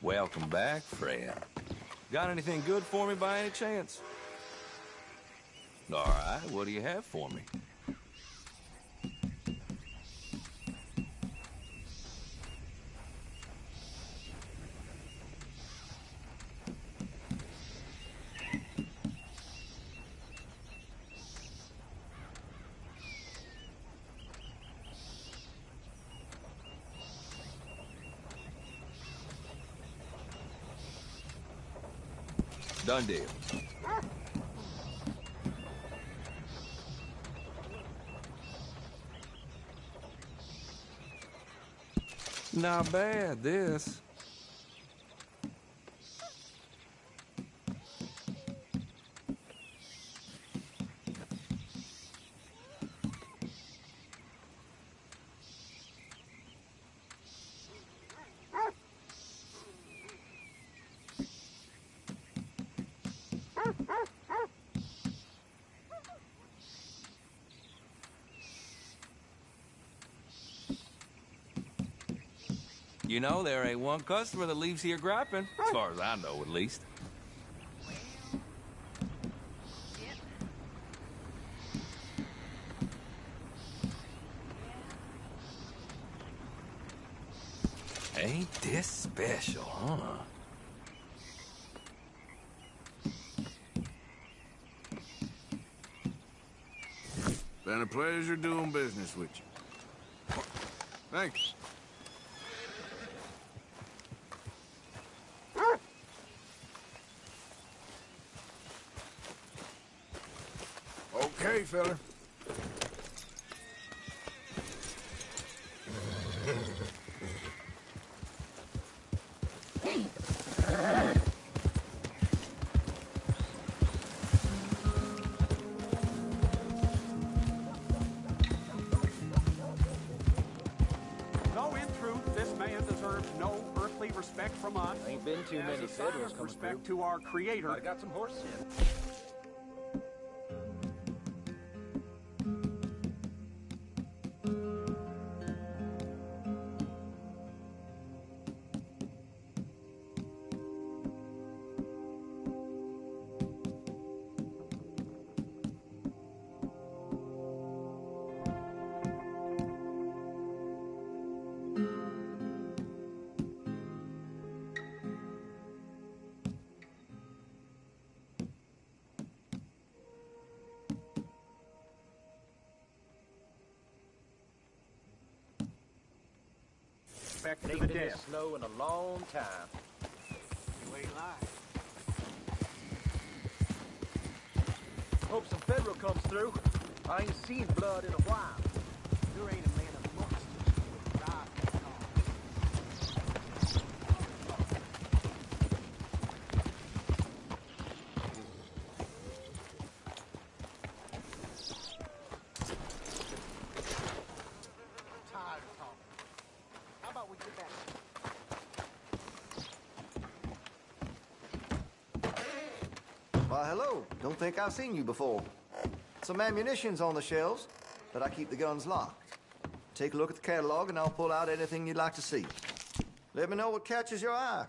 Welcome back, friend. Got anything good for me by any chance? All right, what do you have for me? Done deal. Not bad, this. You know, there ain't one customer that leaves here griping, as far as I know, at least. Ain't this special, huh? Been a pleasure doing business with you. Thanks. Okay, fella. Though in truth, this man deserves no earthly respect from us. Ain't been too many Federals coming respect through. to our Creator. I got some horses in. Back to Ain't the been dead. this snow in a long time. You ain't lying. Hope some Federal comes through. I ain't seen blood in a while. There ain't a man amongst us who would die for the cause. Tired of talking. How about we get back? Why, hello. Don't think I've seen you before. Some ammunition's on the shelves, but I keep the guns locked. Take a look at the catalog and I'll pull out anything you'd like to see. Let me know what catches your eye.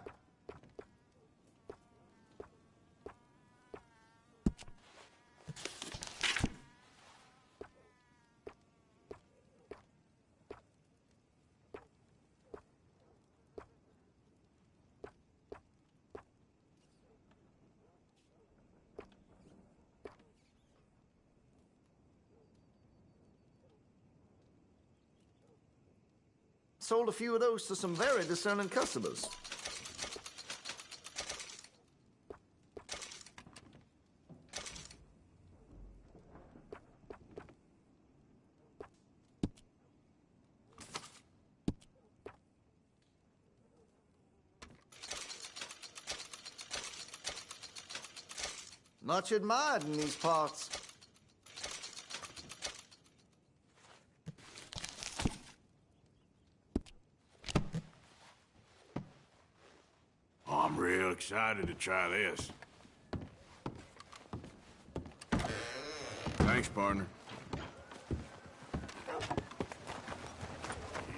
Sold a few of those to some very discerning customers. Much admired in these parts. Oh, I'm real excited to try this. Thanks, partner.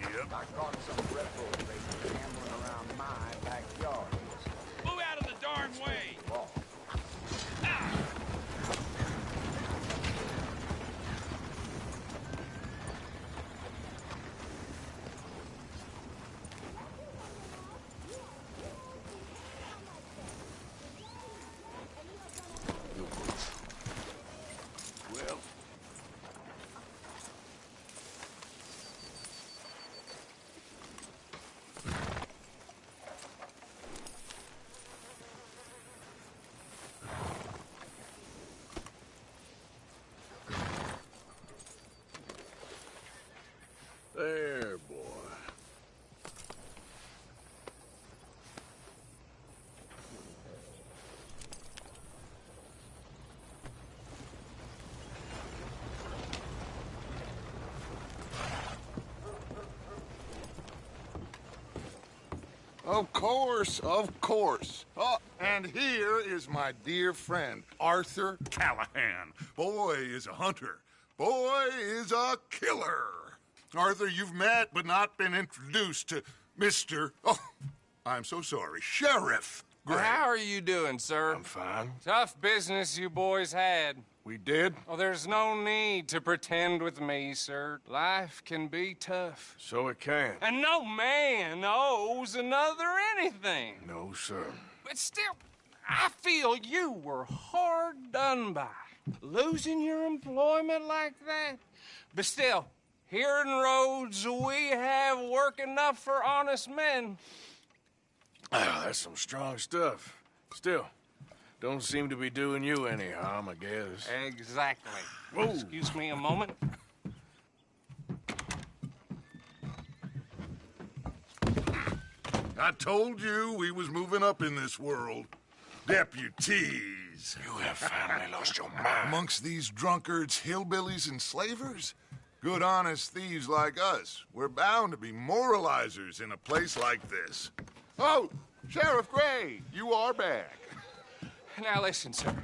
Yep. I caught some reprobates gambling around my backyard. Move out of the darn way! Well, there, boy. Of course, of course. Oh, and here is my dear friend, Arthur Callahan. Boy is a hunter. Boy is a killer. Arthur, you've met but not been introduced to Mr. Oh, I'm so sorry, Sheriff Gray. How are you doing, sir? I'm fine. Tough business you boys had. We did? Oh, there's no need to pretend with me, sir. Life can be tough. So it can. And no man owes another anything. No, sir. But still, I feel you were hard done by. Losing your employment like that. But still, here in Rhodes, we have work enough for honest men. Oh, that's some strong stuff. Still, don't seem to be doing you any harm, I guess. Exactly. Whoa. Excuse me a moment. I told you we was moving up in this world. Deputies. You have finally lost your mind. Amongst these drunkards, hillbillies, and slavers? Good, honest thieves like us. We're bound to be moralizers in a place like this. Oh, Sheriff Gray, you are back. Now listen, sir.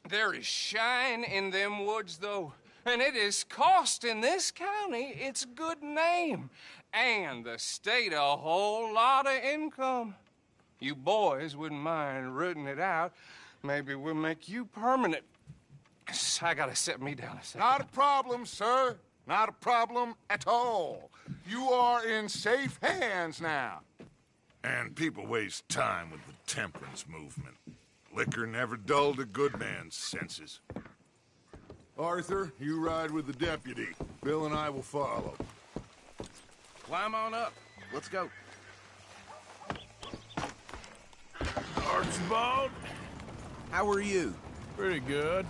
There is shine in them woods, though, and it is costing this county its good name and the state a whole lot of income. You boys wouldn't mind rooting it out. Maybe we'll make you permanent. I gotta set me down a second. Not a problem, sir. Not a problem at all. You are in safe hands now. And people waste time with the temperance movement. Liquor never dulled a good man's senses. Arthur, you ride with the deputy. Bill and I will follow. Climb on up. Let's go. Archibald? How are you? Pretty good.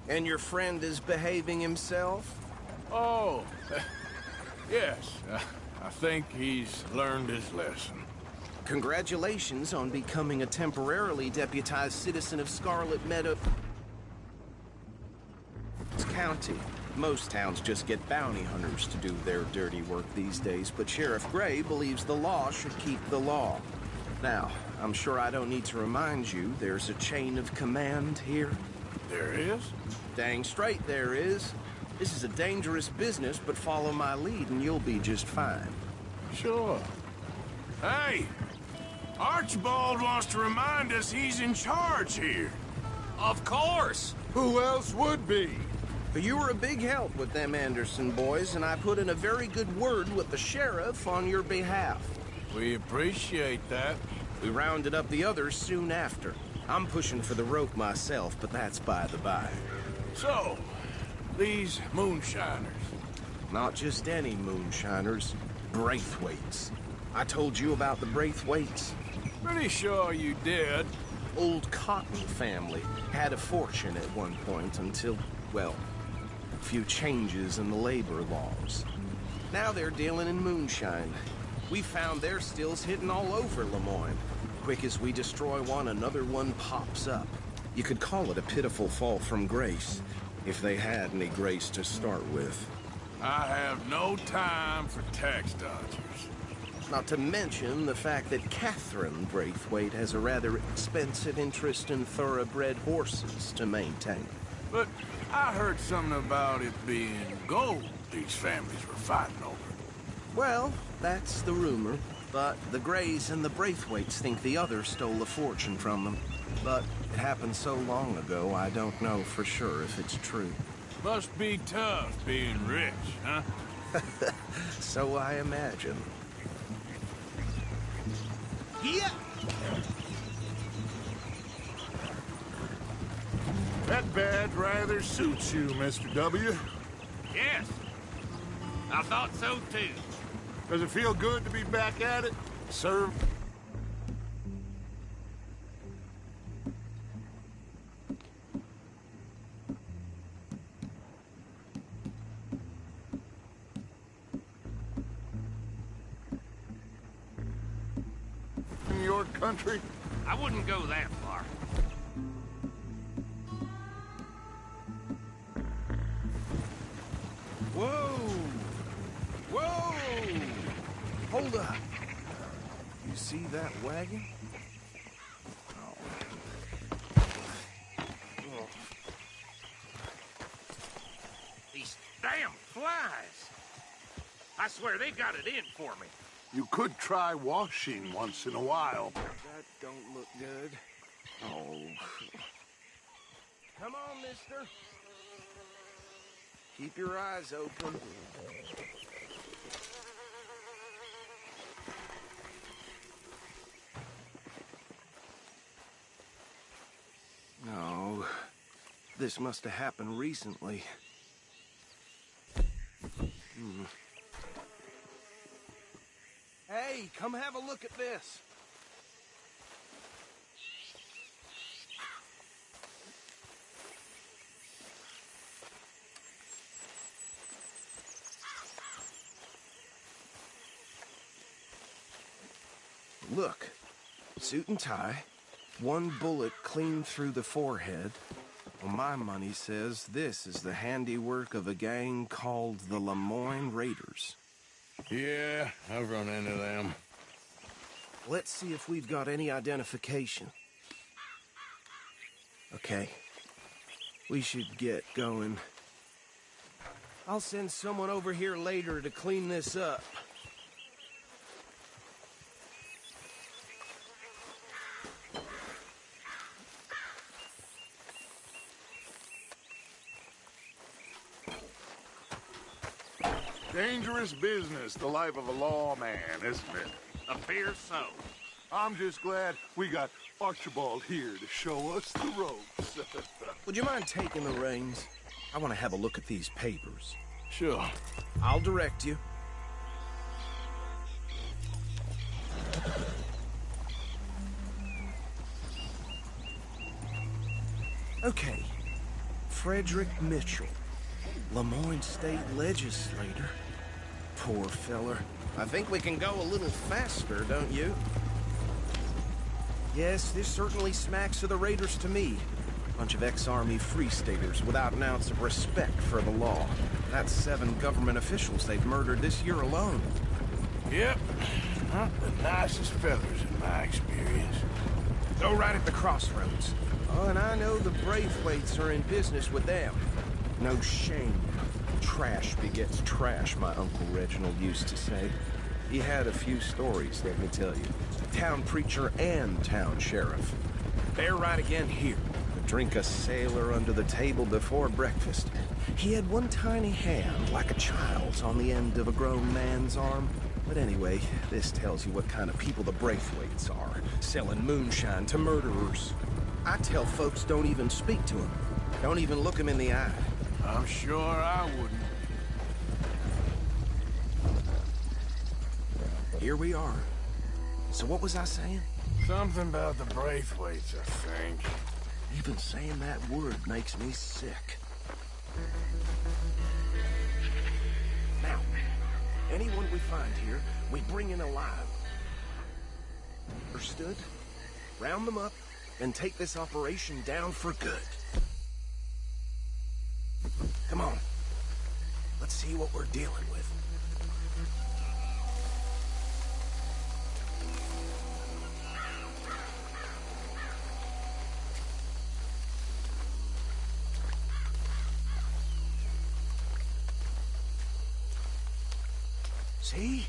And your friend is behaving himself? Oh, yes. I think he's learned his lesson. Congratulations on becoming a temporarily deputized citizen of Scarlet Meadow County. Most towns just get bounty hunters to do their dirty work these days, but Sheriff Gray believes the law should keep the law. Now, I'm sure I don't need to remind you there's a chain of command here. There is? Dang straight there is. This is a dangerous business, but follow my lead and you'll be just fine. Sure. Hey! Archibald wants to remind us he's in charge here. Of course. Who else would be? But you were a big help with them Anderson boys, and I put in a very good word with the sheriff on your behalf. We appreciate that. We rounded up the others soon after. I'm pushing for the rope myself, but that's by the by. So, these moonshiners. Not just any moonshiners. Braithwaites. I told you about the Braithwaites. Pretty sure you did. Old Cotton family had a fortune at one point until, well, a few changes in the labor laws. Now they're dealing in moonshine. We found their stills hidden all over Lemoyne. Quick as we destroy one, another one pops up. You could call it a pitiful fall from grace, if they had any grace to start with. I have no time for tax dodgers. Not to mention the fact that Catherine Braithwaite has a rather expensive interest in thoroughbred horses to maintain. But I heard something about it being gold these families were fighting over. Well, that's the rumor. But the Greys and the Braithwaites think the others stole a fortune from them. But it happened so long ago, I don't know for sure if it's true. Must be tough being rich, huh? So I imagine. Yeah! That badge rather suits you, Mr. W. Yes. I thought so, too. Does it feel good to be back at it? Serve? In your country? I wouldn't go that far. Whoa! Whoa! Hold up. You see that wagon? These damn flies. I swear they got it in for me. You could try washing once in a while. That don't look good. Oh. Come on, mister. Keep your eyes open. No. This must have happened recently. Hey, come have a look at this. Look, suit and tie, one bullet clean through the forehead. Well, my money says this is the handiwork of a gang called the Lemoyne Raiders. Yeah, I've run into them. Let's see if we've got any identification. Okay. We should get going. I'll send someone over here later to clean this up. Dangerous business, the life of a lawman, isn't it? Appears so. I'm just glad we got Archibald here to show us the ropes. Would you mind taking the reins? I want to have a look at these papers. Sure. I'll direct you. Okay. Frederick Mitchell, Lemoyne State Legislator. Poor feller. I think we can go a little faster, don't you? Yes, this certainly smacks of the Raiders to me. Bunch of ex-Army free-staters without an ounce of respect for the law. That's 7 government officials they've murdered this year alone. Yep. Not the nicest fellas in my experience. Go right at the crossroads. Oh, and I know the Braithwaites are in business with them. No shame. Trash begets trash, my Uncle Reginald used to say. He had a few stories, let me tell you. Town preacher and town sheriff. They're right again here. Drink a sailor under the table before breakfast. He had one tiny hand, like a child's, on the end of a grown man's arm. But anyway, this tells you what kind of people the Braithwaites are, selling moonshine to murderers. I tell folks don't even speak to them. Don't even look them in the eye. I'm sure I wouldn't. here we are. So what was I saying? Something about the Braithwaites, I think. Even saying that word makes me sick. Now, anyone we find here, we bring in alive. Understood? Round them up and take this operation down for good. Come on. Let's see what we're dealing with. See?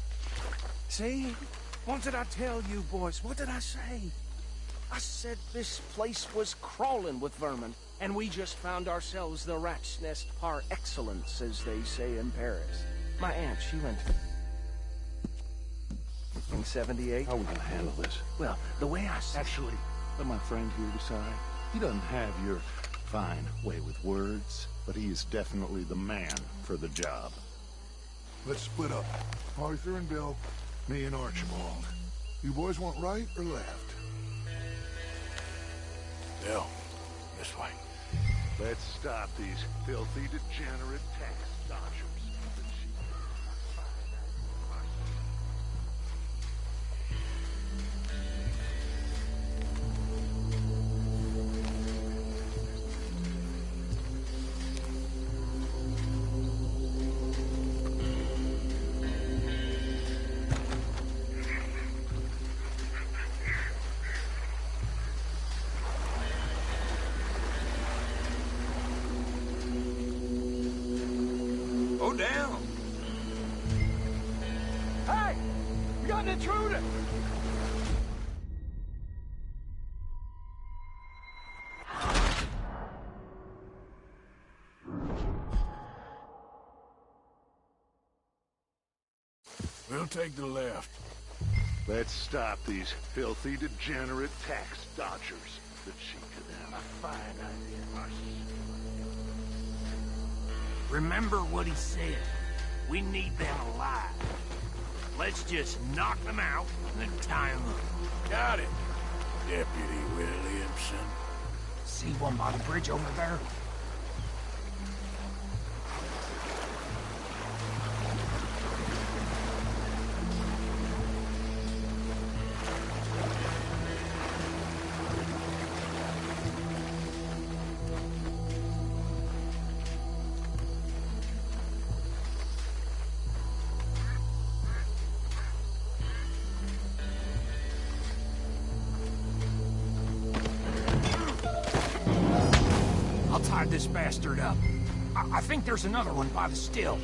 See? What did I tell you, boys? What did I say? I said this place was crawling with vermin, and we just found ourselves the rat's nest par excellence, as they say in Paris. My aunt, she went in 78. How are we gonna handle this? Well, the way I said... Actually, let my friend here decide. He doesn't have your fine way with words, but he is definitely the man for the job. Let's split up. Arthur and Bill, me and Archibald. You boys want right or left? Bill, this way. Let's stop these filthy, degenerate tax dodgers. Go down. Hey! We got an intruder! We'll take the left. Let's stop these filthy, degenerate tax dodgers. The cheek of them. A fine idea. Remember what he said. We need them alive. Let's just knock them out and then tie them up. Got it, Deputy Williamson. See one by the bridge over there? Tie this bastard up. I think there's another one by the still.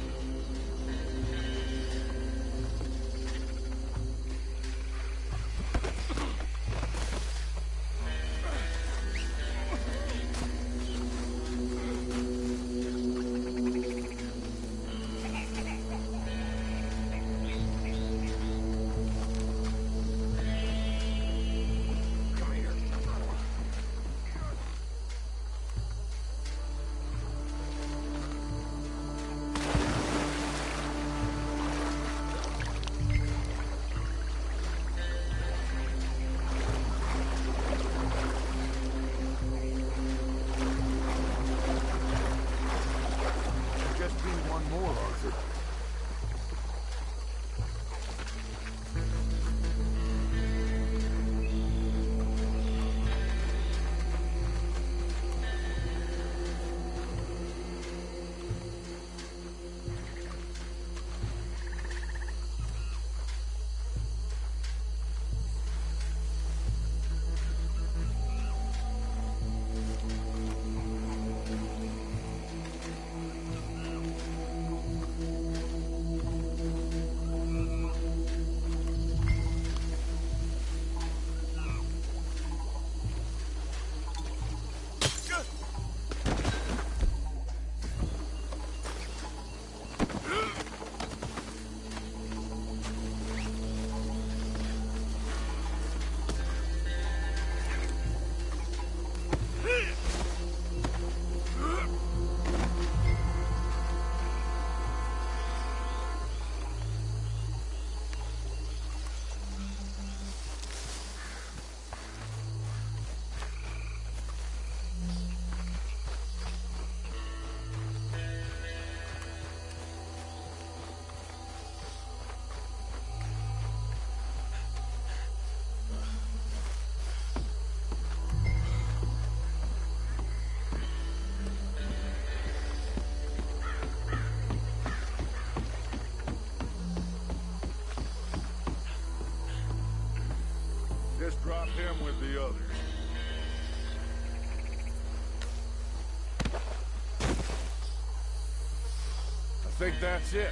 think that's it.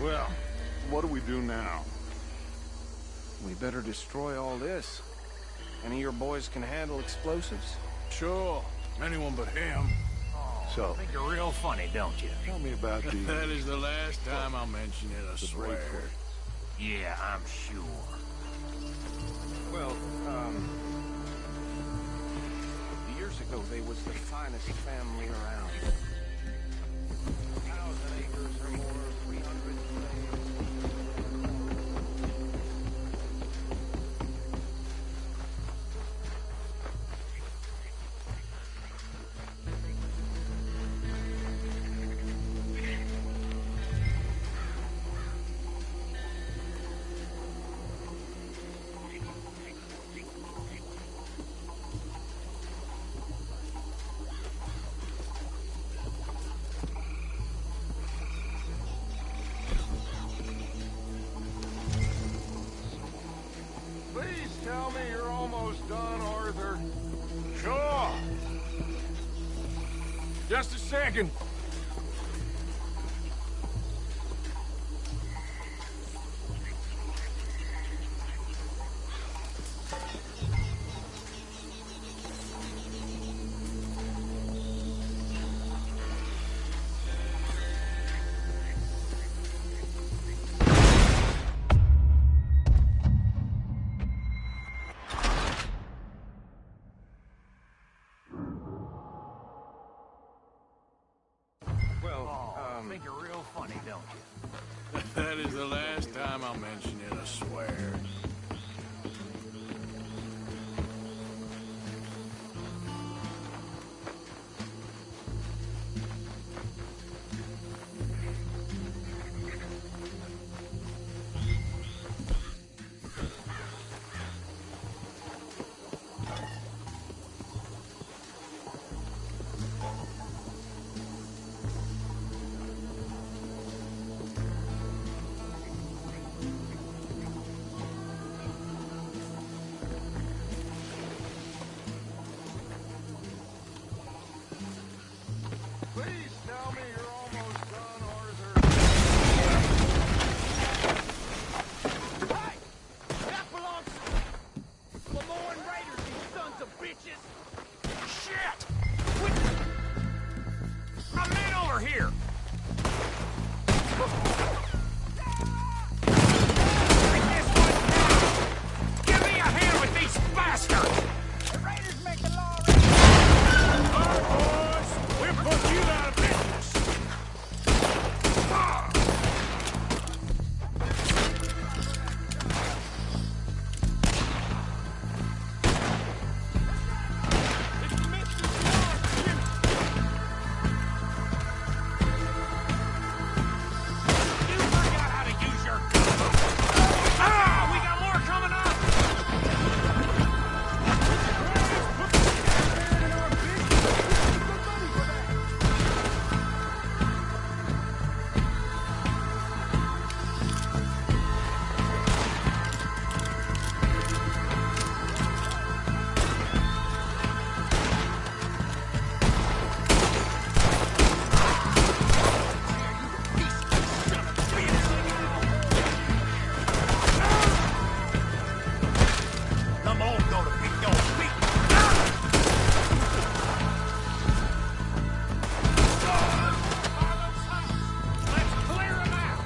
Well, what do we do now? We better destroy all this. Any of your boys can handle explosives? Sure. Anyone but him. So, Think you're real funny, don't you? tell me about the... That is the last time I'll mention it, I swear. Yeah, I'm sure. Well, years ago, they was the finest family around. 1,000 acres or more, 300 slaves. Please tell me you're almost done, Arthur. Sure. Just a second. Think you're real funny, don't you? That is the last time I'll mention it, I swear. Please tell me you're almost done, Arthur. Hey! That belongs to Lemoyne Raiders, you sons of bitches! Shit! A man over here! This one down! Give me a hand with these bastards! The Raiders make the law right. All right, boys. We'll put you out of business. You forgot how to use your gun! Ah! We got more coming up! Come on, go to pick your feet! Let's clear him out!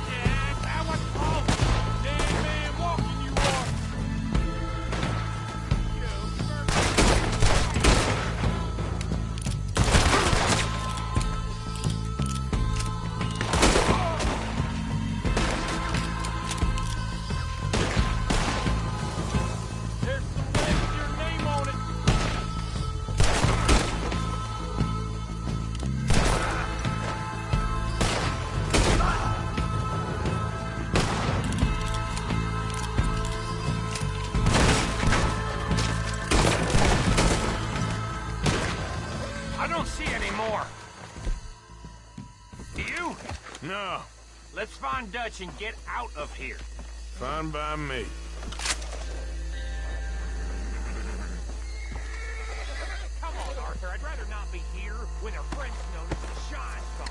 Yeah, that was all dead man walking you are. There's some lead with your name on it. I don't see any more. Do you? No. Let's find Dutch and get out of here. Fine by me. Come on, Arthur. I'd rather not be here when our friends notice the shine's gone.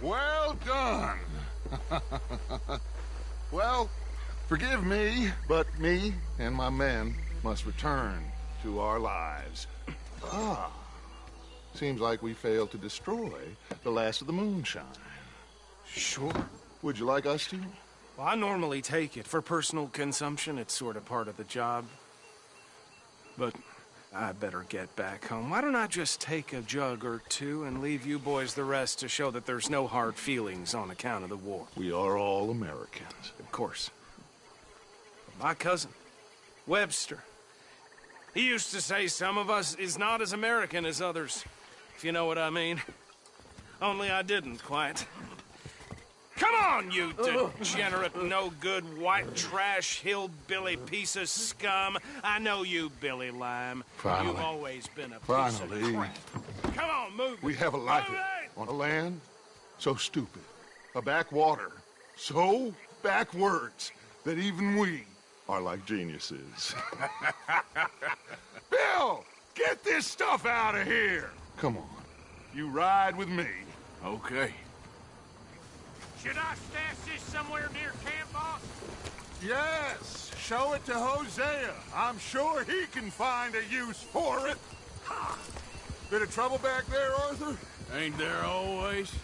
Well done. Well, forgive me, but me and my men must return to our lives. Ah, seems like we failed to destroy the last of the moonshine. Sure. Would you like us to? Well, I normally take it. For personal consumption, it's sort of part of the job. But I better get back home. Why don't I just take a jug or two and leave you boys the rest to show that there's no hard feelings on account of the war? We are all Americans. Of course. My cousin, Webster, he used to say some of us is not as American as others, if you know what I mean. Only I didn't quite. Come on, you degenerate, no-good, white trash, hillbilly piece of scum. I know you, Billy Lime. Finally. You've always been a piece Finally. of crap. Come on, move it. We have a life Move it! on a land so stupid, a backwater so backwards that even we are like geniuses. Bill, get this stuff out of here. Come on, you ride with me. Okay. Should I stash this somewhere near camp, boss? Yes, show it to Hosea. I'm sure he can find a use for it. Bit of trouble back there, Arthur? Ain't there always?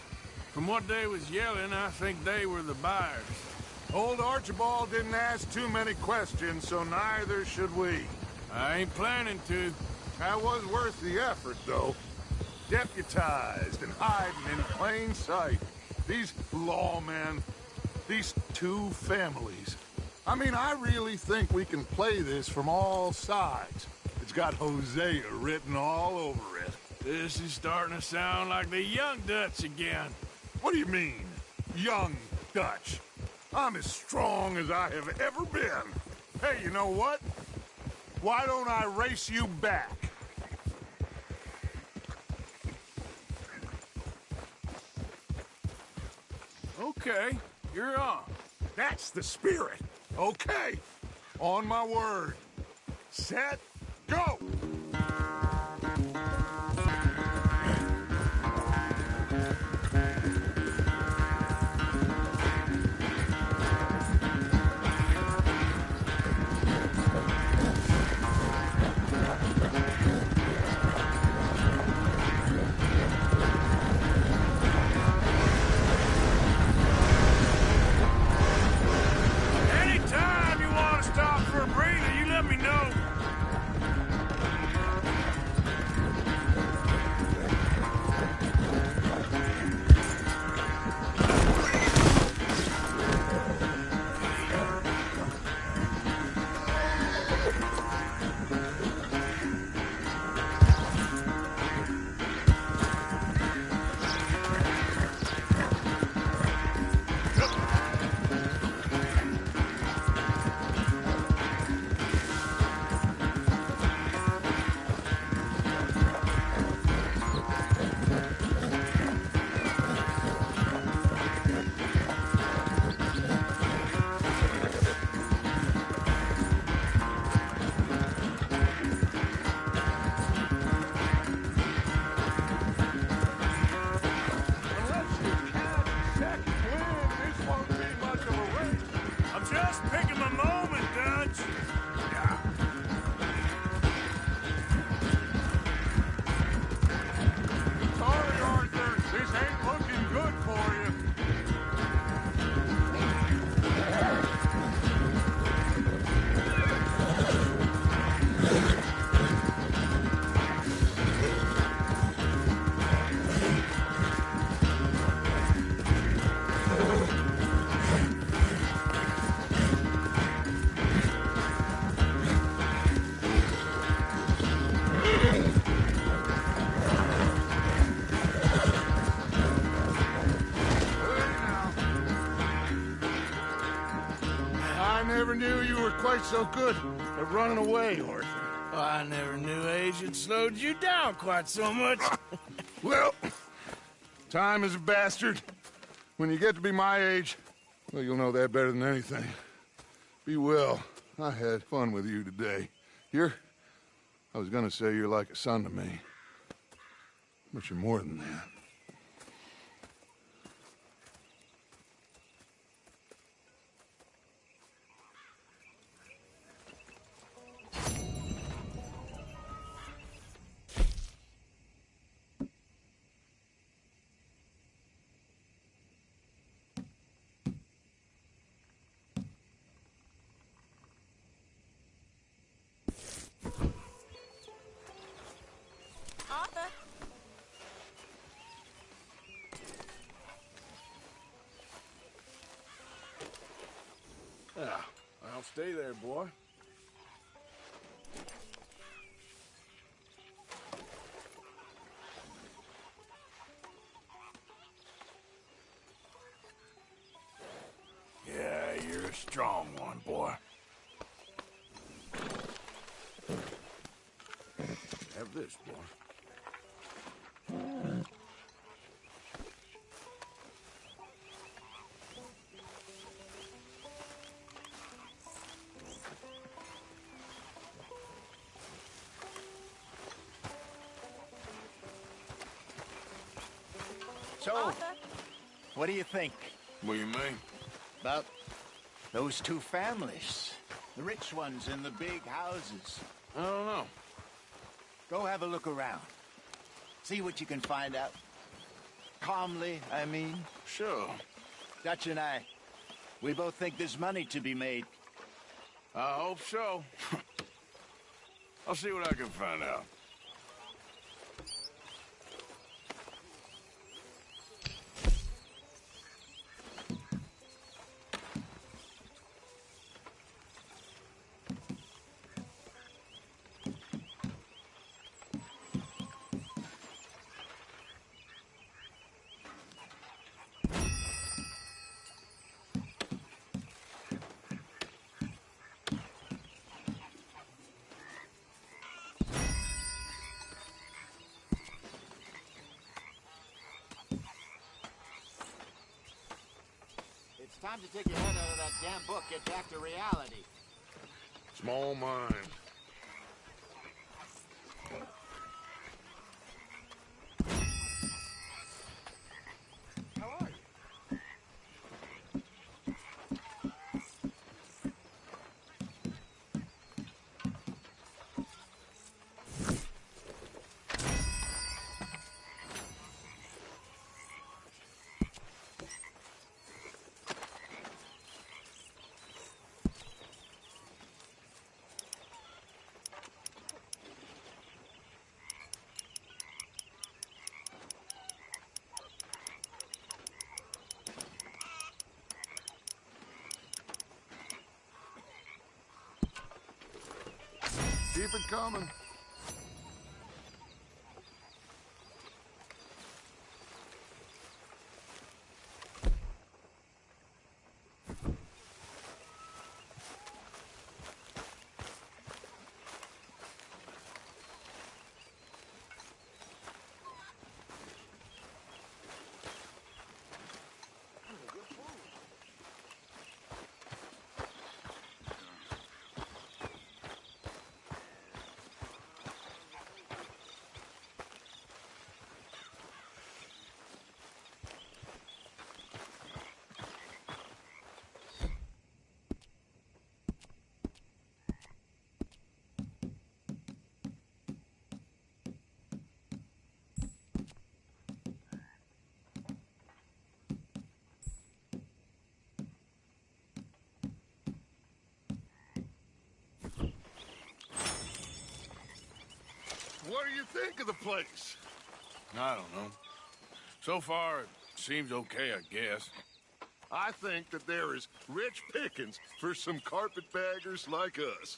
From what they was yelling, I think they were the buyers. Old Archibald didn't ask too many questions, so neither should we. I ain't planning to. That was worth the effort, though. Deputized and hiding in plain sight. These lawmen, these two families. I mean, I really think we can play this from all sides. It's got Hosea written all over it. This is starting to sound like the Young Dutch again. What do you mean, young Dutch? I'm as strong as I have ever been. Hey, you know what? Why don't I race you back? Okay, you're on. That's the spirit. Okay. On my word. Set, go! Anytime you want to stop for a breather, you let me know. Unless you count second wind, this won't be much of a race. I'm just picking my moment, Dutch. Sorry, Arthur. This ain't looking good for you. I never knew you were quite so good at running away, Arthur. I never knew age had slowed you down quite so much. Well, time is a bastard. When you get to be my age, well, you'll know that better than anything. Be well. I had fun with you today. I was gonna say you're like a son to me. But you're more than that. Arthur. Yeah, I'll stay there, boy. strong one, boy. Have this, boy. So, what do you think? What do you mean? About those two families? The rich ones in the big houses. I don't know. Go have a look around. See what you can find out. Calmly, I mean. Sure. Dutch and I, we both think there's money to be made. I hope so. I'll see what I can find out. It's time to take your head out of that damn book, get back to reality. Small mind. How are you? Keep it coming. What do you think of the place? I don't know. So far, it seems okay, I guess. I think that there is rich pickings for some carpetbaggers like us.